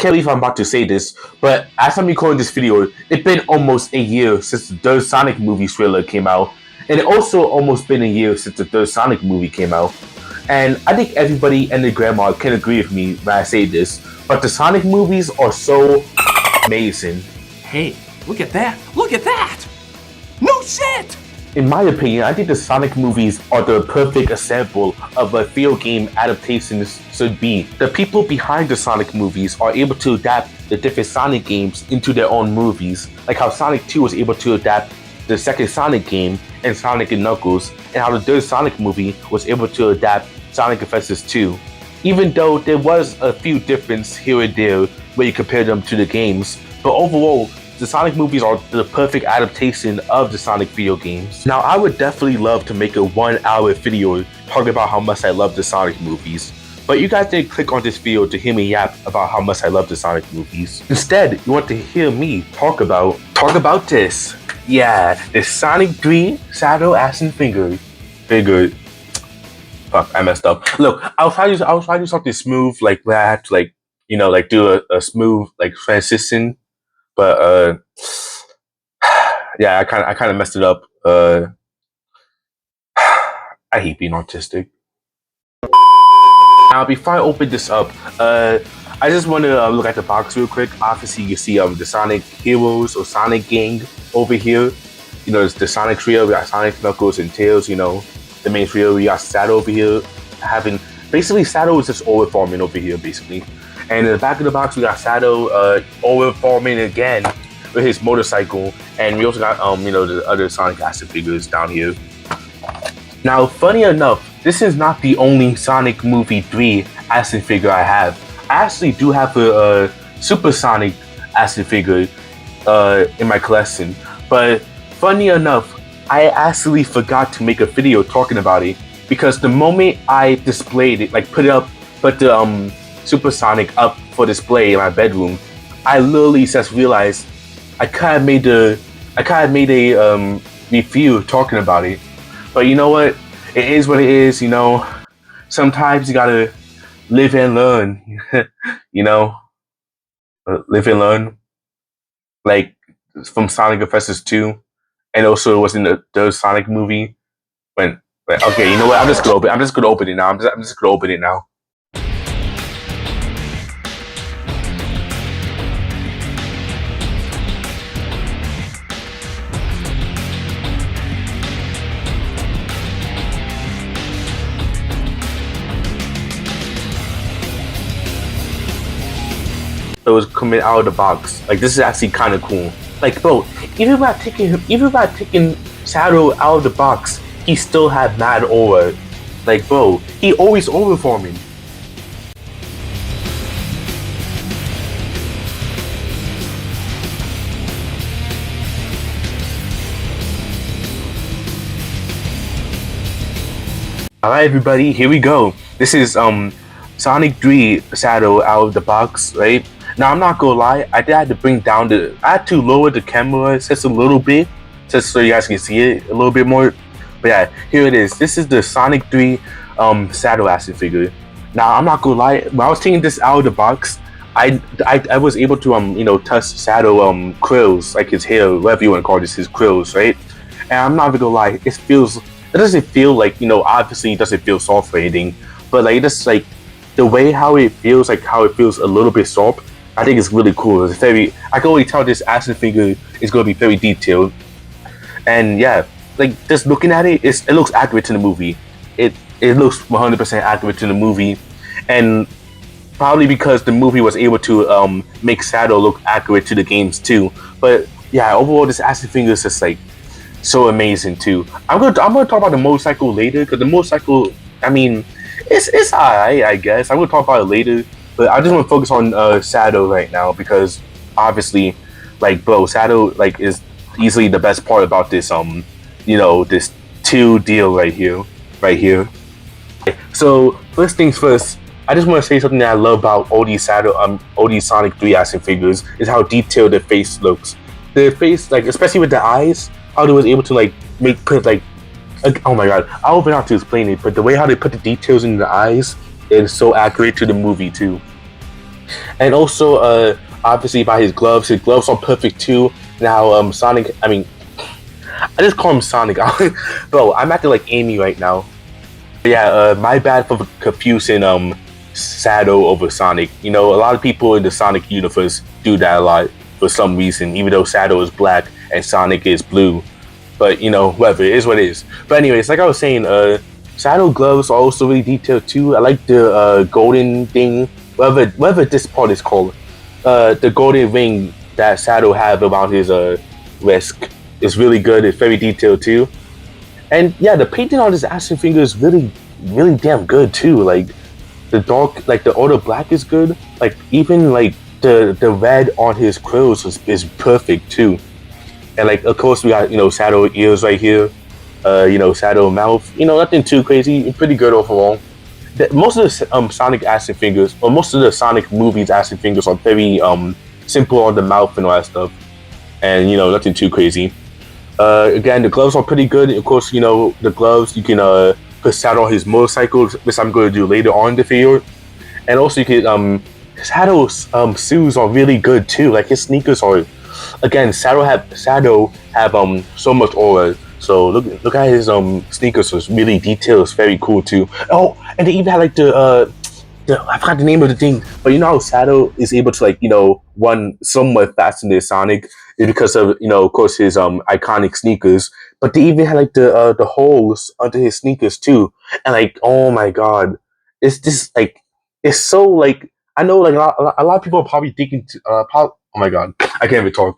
can't believe I'm about to say this, but as I'm recording this video, it's been almost a year since the third Sonic movie trailer came out, and it also almost been a year since the third Sonic movie came out. And I think everybody and their grandma can agree with me when I say this, but the Sonic movies are so amazing. Hey, look at that! Look at that! No shit! In my opinion, I think the Sonic movies are the perfect example of a video game adaptations should be. The people behind the Sonic movies are able to adapt the different Sonic games into their own movies, like how Sonic 2 was able to adapt the second Sonic game and Sonic and Knuckles, and how the third Sonic movie was able to adapt Sonic Adventures 2. Even though there was a few differences here and there when you compare them to the games, but overall, the Sonic movies are the perfect adaptation of the Sonic video games. Now, I would definitely love to make a 1-hour video talking about how much I love the Sonic movies, but you guys didn't click on this video to hear me yap about how much I love the Sonic movies. Instead, you want to hear me talk about this. Yeah, the Sonic 3 Shadow Action Figure. Fuck, I messed up. Look, I was trying to do something smooth like that, like, you know, like do a smooth like transition. But yeah, I kind of messed it up. I hate being autistic. Now, before I open this up, I just want to look at the box real quick. Obviously, you see the Sonic Heroes or Sonic Gang over here. You know, it's the Sonic trio. We got Sonic, Knuckles, and Tails. You know, the main trio. We got Shadow over here. Basically, Shadow is just overforming over here, basically. And in the back of the box, we got Shadow overforming again with his motorcycle. And we also got, you know, the other Sonic action figures down here. Now, funny enough, this is not the only Sonic Movie 3 action figure I have. I actually do have a Super Sonic action figure in my collection. But funny enough, I actually forgot to make a video talking about it. Because the moment I displayed it, like put the Super Sonic up for display in my bedroom, I literally just realized I kind of made a review talking about it. But you know what? It is what it is. You know, sometimes you gotta live and learn. You know, live and learn. Like from Sonic Adventures 2, and also it was in the third Sonic movie. Okay, you know what? I'm just gonna open it now. I'm just gonna open it now. It was coming out of the box. Like, this is actually kind of cool. Like, bro, even by taking Shadow out of the box, he still had mad aura. Like, bro, he always overforming. Alright, everybody, here we go. This is Sonic 3 Shadow out of the box, right? Now, I'm not gonna lie, I had to lower the camera just a little bit, just so you guys can see it a little bit more. But yeah, here it is. This is the Sonic 3 Shadow action figure. Now, I'm not gonna lie, when I was taking this out of the box, I was able to you know, touch Shadow quills, like his hair, whatever you want to call this, his quills, right? And I'm not even gonna lie, it doesn't feel like, you know, obviously it doesn't feel soft or anything, but like just like the way how it feels a little bit soft, I think it's really cool. It's I can already tell this action figure is gonna be very detailed. And yeah, like just looking at it, it looks accurate to the movie. It looks 100% accurate to the movie, and probably because the movie was able to make Shadow look accurate to the games too. But yeah, overall, this action figure is just like so amazing too. I'm gonna talk about the motorcycle later, because the motorcycle, I mean, it's alright, I guess. I'm gonna talk about it later, but I just want to focus on Shadow right now, because obviously, like, bro, Shadow like is easily the best part about this you know, this 2 deal right here. So first things first, I just want to say something that I love about all these Sonic 3 action figures is how detailed the face looks. The face, like, especially with the eyes, how they was able to like oh my god, I don't know how to explain it, but the way how they put the details in the eyes is so accurate to the movie too. And also, obviously by his gloves are perfect too. Now, Sonic, I mean, I just call him Sonic. Bro, I'm acting like Amy right now. Yeah, my bad for confusing Shadow over Sonic. You know, a lot of people in the Sonic universe do that a lot for some reason, even though Shadow is black and Sonic is blue. But you know, whatever, it is what it is. But anyways, like I was saying, Shadow gloves are also really detailed too. I like the golden thing, whatever this part is called. The golden ring that Shadow have around his wrist is really good. It's very detailed too. And yeah, the painting on his action figure is really damn good too. Like the dark, like the outer black is good. Like even like the red on his quills is perfect too. And like of course we got Shadow ears right here. Shadow mouth. Nothing too crazy. Pretty good overall. Most of the Sonic action figures, or most of the Sonic movies action figures, are very simple on the mouth and all that stuff. And nothing too crazy. Again, the gloves are pretty good. Of course, the gloves you can put Shadow on his motorcycle, which I'm going to do later on in the video. And also you can Shadow's shoes are really good too. Like his sneakers are, again, Shadow have so much aura. So look at his sneakers. It's really detailed. It's very cool too. Oh, and they even had like the I forgot the name of the thing, but you know how Shadow is able to run somewhat faster than Sonic is because of of course his iconic sneakers. But they even had like the holes under his sneakers too, and like oh my god, it's just like it's so like I know like a lot of people are probably thinking oh my god, I can't even talk.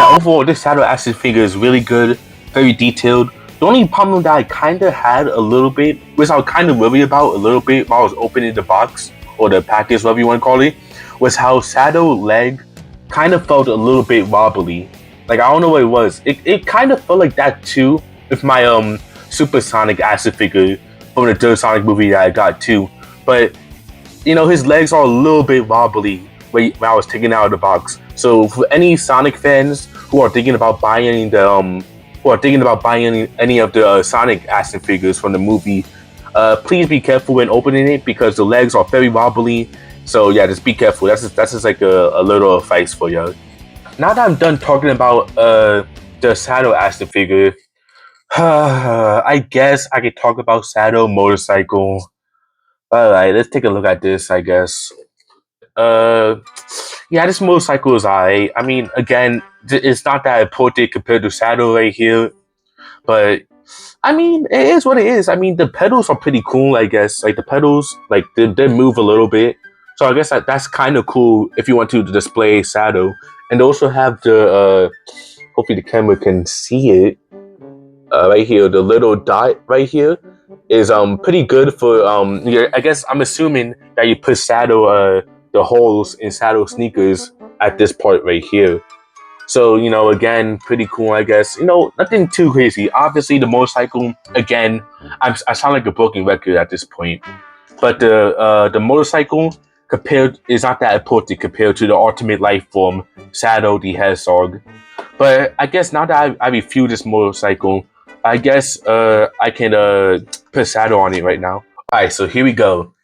Overall, this Shadow action figure is really good, very detailed. The only problem that I kind of had a little bit, which I was kind of worried about a little bit while I was opening the box, or the package, whatever you want to call it, was how Shadow leg kind of felt a little bit wobbly. Like, I don't know what it was. It kind of felt like that too with my Super Sonic action figure from the third Sonic movie that I got too. But, his legs are a little bit wobbly when I was taking it out of the box. So for any Sonic fans who are thinking about buying any of the Sonic action figures from the movie, please be careful when opening it because the legs are very wobbly. So yeah, just be careful. That's just like a little advice for you. Now that I'm done talking about the Shadow action figure, I guess I could talk about Shadow motorcycle. Alright, let's take a look at this, I guess. Yeah, this motorcycle is alright. I mean, again, it's not that important compared to Shadow right here, but I mean, it is what it is. I mean, the pedals are pretty cool, I guess. Like the pedals, like they move a little bit, so I guess that's kind of cool if you want to display Shadow. And they also have the hopefully the camera can see it right here. The little dot right here is pretty good for I guess I'm assuming that you put Shadow the holes in Shadow sneakers at this part right here. So, again, pretty cool, I guess. Nothing too crazy. Obviously, the motorcycle, again, I sound like a broken record at this point. But the motorcycle is not that important compared to the ultimate life form, Shadow the Hedgehog. But I guess now that I reviewed this motorcycle, I guess I can put Shadow on it right now. Alright, so here we go.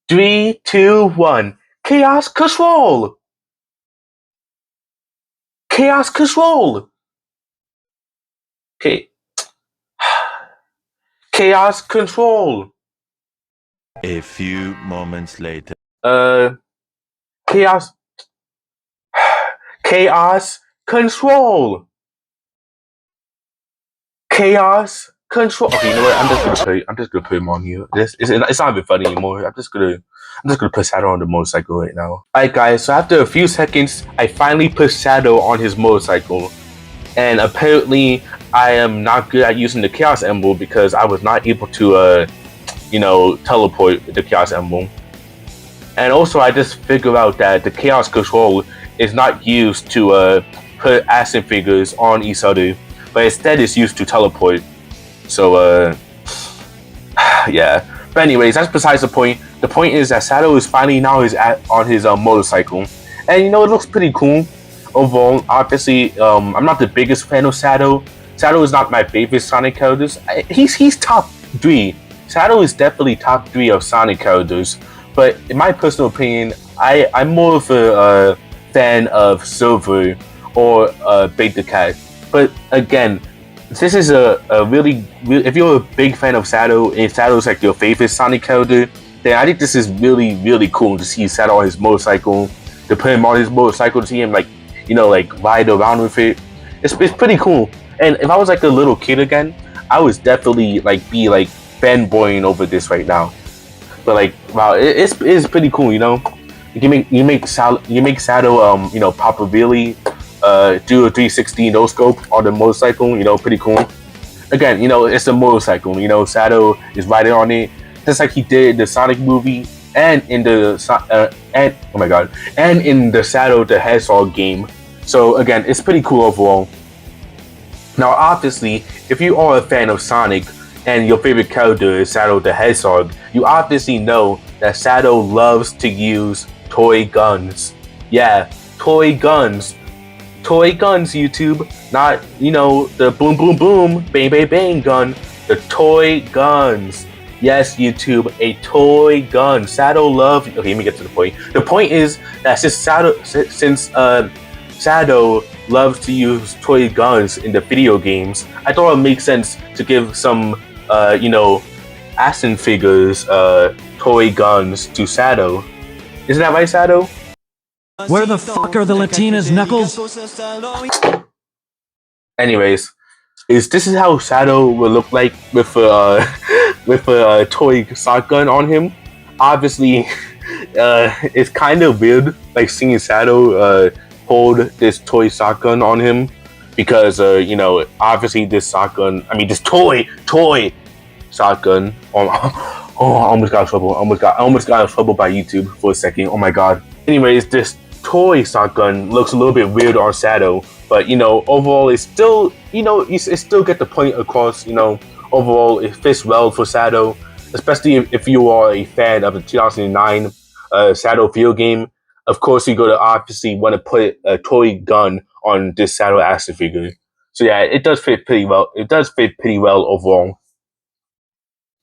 3, 2, 1. Chaos Control! Chaos Control! Okay. Chaos Control! A few moments later. Chaos... Chaos Control! Chaos Control. Okay, you know what? I'm just gonna put him on here. It's not even funny anymore. I'm just gonna put Shadow on the motorcycle right now. Alright guys, so after a few seconds, I finally put Shadow on his motorcycle. And apparently I am not good at using the Chaos Emblem because I was not able to teleport the Chaos Emblem. And also I just figured out that the Chaos Control is not used to put action figures on each other, but instead it's used to teleport. So yeah. But anyways, that's besides the point. The point is that Shadow is finally now on his motorcycle, and it looks pretty cool overall. Obviously, I'm not the biggest fan of Shadow. Shadow is not my favorite Sonic characters. He's top 3. Shadow is definitely top 3 of Sonic characters. But in my personal opinion, I'm more of a fan of Silver or Beta Cat. But again, this is a really if you're a big fan of Shadow and Shadow's like your favorite Sonic character, then I think this is really cool to see Shadow on his motorcycle, to put him on his motorcycle, to see him like like ride around with it. It's pretty cool. And if I was like a little kid again, I was definitely be fanboying over this right now. But wow, it's pretty cool. You make Shadow pop a really do a 360 no scope on the motorcycle. Pretty cool. Again, it's a motorcycle. Shadow is riding on it, just like he did in the Sonic movie and in the and oh my god, and in the Shadow the Hedgehog game. So again, it's pretty cool overall. Now, obviously, if you are a fan of Sonic and your favorite character is Shadow the Hedgehog, you obviously know that Shadow loves to use toy guns. Yeah, toy guns. Toy guns, YouTube. Not, the boom boom boom, bang bang bang gun. The toy guns. Yes, YouTube, a toy gun. Shadow loves... Okay, let me get to the point. The point is that since Shadow loves to use toy guns in the video games, I thought it would make sense to give some, action figures, toy guns to Shadow. Isn't that right, Shadow? Where the fuck are the Latinas, Knuckles? Anyways, this is how Shadow will look like with with a toy shotgun on him. Obviously, it's kind of weird, seeing Shadow hold this toy shotgun on him, because obviously this toy shotgun. I almost got in trouble. I almost got in trouble by YouTube for a second. Oh my god. Anyways, this toy shotgun looks a little bit weird on Shadow, but overall it's still it still get the point across. Overall it fits well for Shadow, especially if you are a fan of the 2009 Shadow video game. Of course, you're gonna obviously want to put a toy gun on this Shadow action figure. So yeah, it does fit pretty well. It does fit pretty well overall.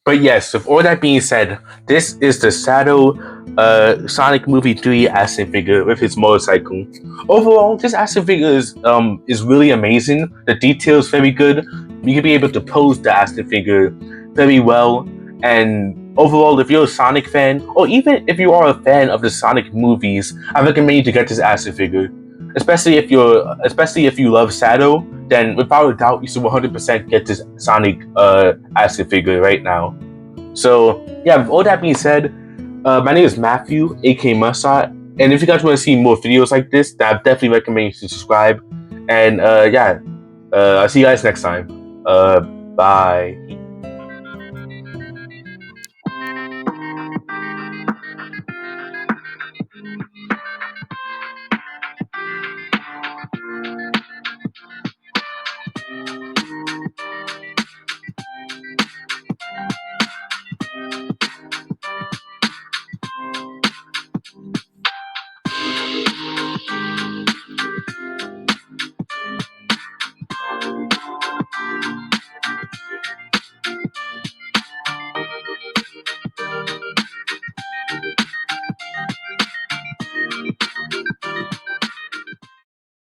But yes, with all that being said, this is the Shadow Sonic Movie 3 action figure with his motorcycle. Overall, this action figure is really amazing. The details very good. You can be able to pose the action figure very well. And overall, if you're a Sonic fan, or even if you are a fan of the Sonic movies, I recommend you to get this action figure. Especially if you love Shadow, then without a doubt, you should 100% get this Sonic action figure right now. So yeah, with all that being said, my name is Matthew, aka Musat, and if you guys want to see more videos like this, then I definitely recommend you to subscribe. And I'll see you guys next time. Bye.